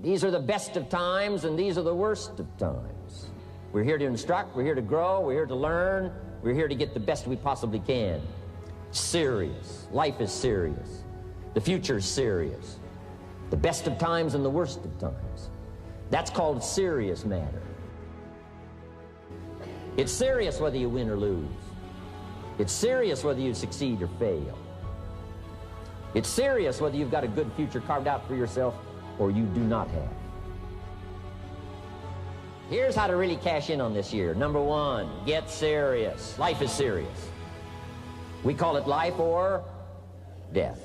These are the best of times, and these are the worst of times. We're here to instruct, we're here to grow, we're here to learn, we're here to get the best we possibly can. Serious. Life is serious. The future is serious. The best of times and the worst of times. That's called serious matter. It's serious whether you win or lose. It's serious whether you succeed or fail. It's serious whether you've got a good future carved out for yourself or you do not have. Here's how to really cash in on this year. Number one, get serious. Life is serious. We call it life or death.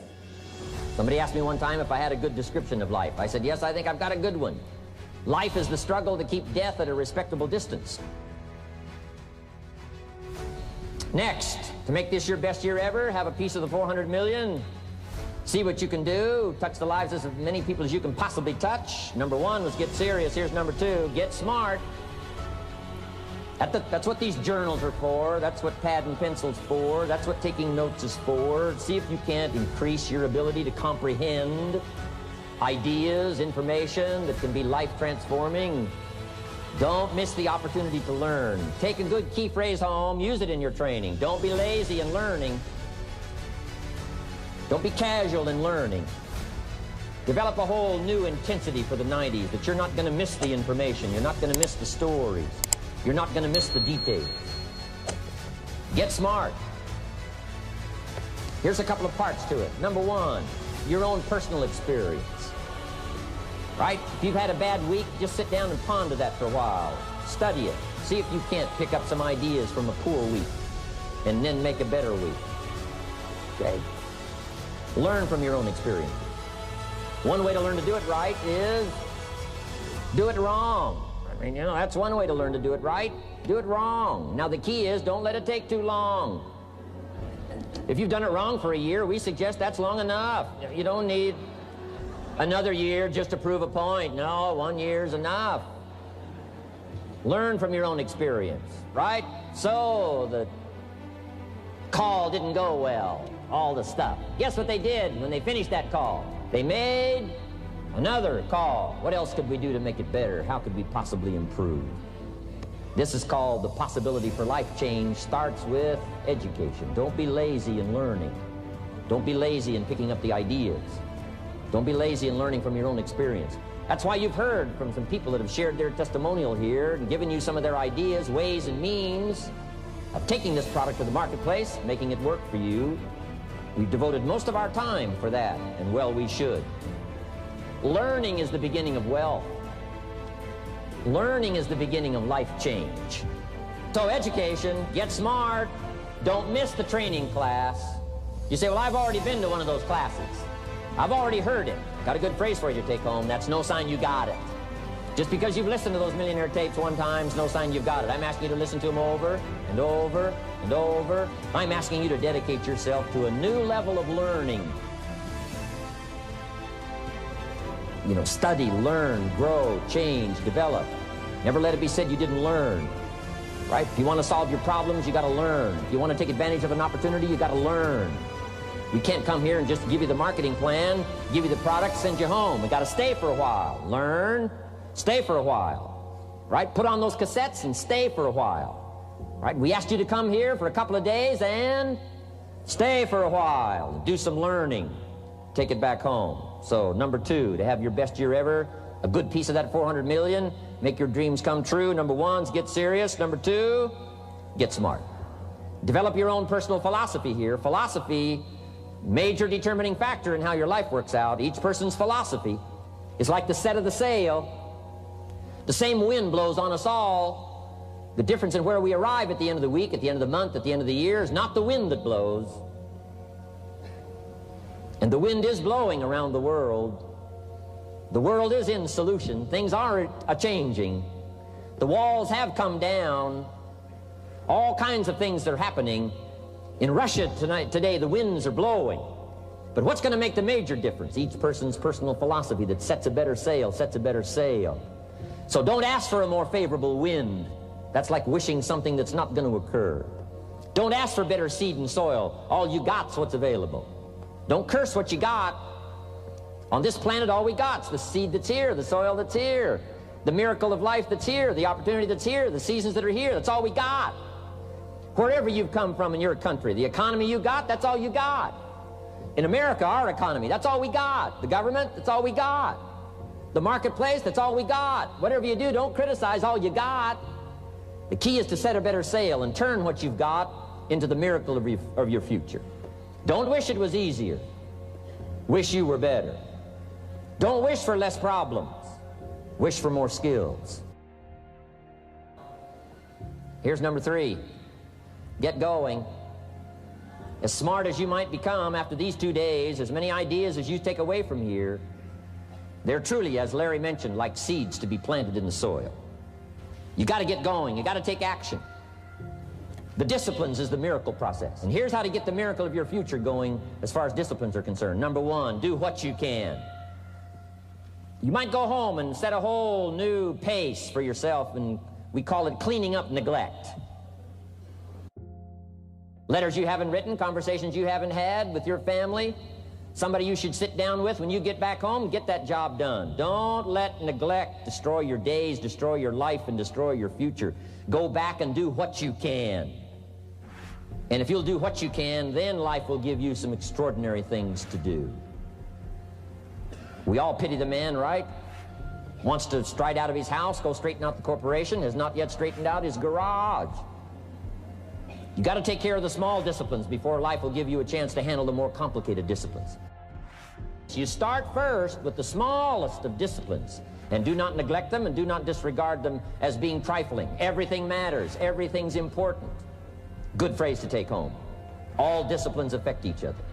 Somebody asked me one time if I had a good description of life. I said, yes, I think I've got a good one. Life is the struggle to keep death at a respectable distance. Next, to make this your best year ever, have a piece of the 400 million. See what you can do. Touch the lives of as many people as you can possibly touch. Number one was get serious. Here's number two, get smart. That's what these journals are for. That's what pad and pencil's for. That's what taking notes is for. See if you can't increase your ability to comprehend ideas, information that can be life-transforming. Don't miss the opportunity to learn. Take a good key phrase home. Use it in your training. Don't be lazy in learning. Don't be casual in learning. Develop a whole new intensity for the 90s that you're not going to miss the information. You're not going to miss the stories. You're not going to miss the details. Get smart. Here's a couple of parts to it. Number one, your own personal experience. Right? If you've had a bad week, just sit down and ponder that for a while. Study it. See if you can't pick up some ideas from a poor week and then make a better week. Okay? Learn from your own experience. One way to learn to do it right is do it wrong. I mean, you know, that's one way to learn to do it right. Do it wrong. Now, the key is don't let it take too long. If you've done it wrong for a year, we suggest that's long enough. You don't need another year just to prove a point. No, 1 year's enough. Learn from your own experience, right? So the call didn't go well, all the stuff. Guess what they did when they finished that call? They made another call. What else could we do to make it better? How could we possibly improve? This is called the possibility for life change. Starts with education. Don't be lazy in learning. Don't be lazy in picking up the ideas. Don't be lazy in learning from your own experience. That's why you've heard from some people that have shared their testimonial here and given you some of their ideas, ways, and means of taking this product to the marketplace, making it work for you. We've devoted most of our time for that, and well, we should. Learning is the beginning of wealth. Learning is the beginning of life change. So education, get smart, don't miss the training class. You say, well, I've already been to one of those classes. I've already heard it. Got a good phrase for you to take home. That's no sign you got it. Just because you've listened to those millionaire tapes one time is no sign you've got it. I'm asking you to listen to them over and over and over. I'm asking you to dedicate yourself to a new level of learning. You know, study, learn, grow, change, develop. Never let it be said you didn't learn. Right? If you want to solve your problems, you got to learn. If you want to take advantage of an opportunity, you got to learn. We can't come here and just give you the marketing plan, give you the product, send you home. We got to stay for a while. Learn, stay for a while. Right? Put on those cassettes and stay for a while. Right? We asked you to come here for a couple of days and stay for a while. Do some learning. Take it back home. So, number two, to have your best year ever, a good piece of that 400 million, make your dreams come true. Number one is get serious. Number two, get smart. Develop your own personal philosophy here. Philosophy, major determining factor in how your life works out. Each person's philosophy is like the set of the sail. The same wind blows on us all. The difference in where we arrive at the end of the week, at the end of the month, at the end of the year is not the wind that blows. And the wind is blowing around the world. The world is in solution. Things are a-changing. The walls have come down. All kinds of things are happening. In Russia today, the winds are blowing. But what's going to make the major difference? Each person's personal philosophy that sets a better sail, sets a better sail. So don't ask for a more favorable wind. That's like wishing something that's not going to occur. Don't ask for better seed and soil. All you got's what's available. Don't curse what you got. On this planet, all we got's the seed that's here, the soil that's here, the miracle of life that's here, the opportunity that's here, the seasons that are here. That's all we got. Wherever you've come from in your country, the economy you got, that's all you got. In America, our economy, that's all we got. The government, that's all we got. The marketplace, that's all we got. Whatever you do, don't criticize all you got. The key is to set a better sail and turn what you've got into the miracle of your future. Don't wish it was easier. Wish you were better. Don't wish for less problems. Wish for more skills. Here's number 3. Get going. As smart as you might become after these 2 days, as many ideas as you take away from here, they're truly, as Larry mentioned, like seeds to be planted in the soil. You got to get going. You got to take action. The disciplines is the miracle process. And here's how to get the miracle of your future going as far as disciplines are concerned. Number 1, do what you can. You might go home and set a whole new pace for yourself, and we call it cleaning up neglect. Letters you haven't written, conversations you haven't had with your family, somebody you should sit down with when you get back home, get that job done. Don't let neglect destroy your days, destroy your life, and destroy your future. Go back and do what you can. And if you'll do what you can, then life will give you some extraordinary things to do. We all pity the man, right? Wants to stride out of his house, go straighten out the corporation, has not yet straightened out his garage. You got to take care of the small disciplines before life will give you a chance to handle the more complicated disciplines. So you start first with the smallest of disciplines, and do not neglect them and do not disregard them as being trifling. Everything matters. Everything's important. Good phrase to take home. All disciplines affect each other.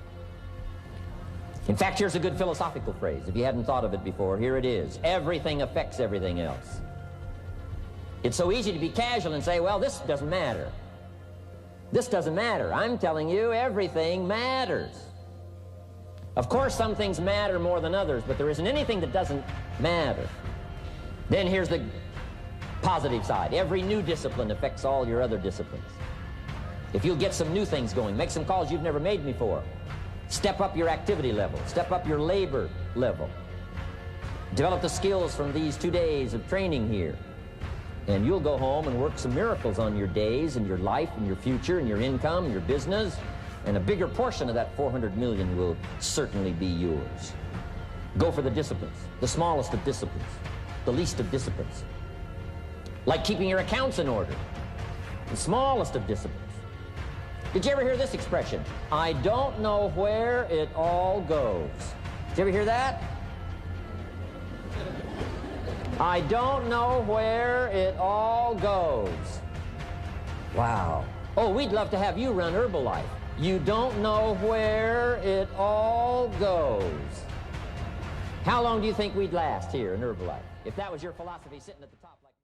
In fact, here's a good philosophical phrase. If you hadn't thought of it before, here it is. Everything affects everything else. It's so easy to be casual and say, well, this doesn't matter. This doesn't matter. I'm telling you, everything matters. Of course, some things matter more than others, but there isn't anything that doesn't matter. Then here's the positive side. Every new discipline affects all your other disciplines. If you'll get some new things going, make some calls you've never made before, step up your activity level, step up your labor level, develop the skills from these 2 days of training here, and you'll go home and work some miracles on your days and your life and your future and your income and your business, and a bigger portion of that 400 million will certainly be yours. Go for the disciplines, the smallest of disciplines, the least of disciplines. Like keeping your accounts in order, the smallest of disciplines. Did you ever hear this expression? I don't know where it all goes. Did you ever hear that? I don't know where it all goes. Wow. Oh, we'd love to have you run Herbalife. You don't know where it all goes. How long do you think we'd last here in Herbalife if that was your philosophy sitting at the top like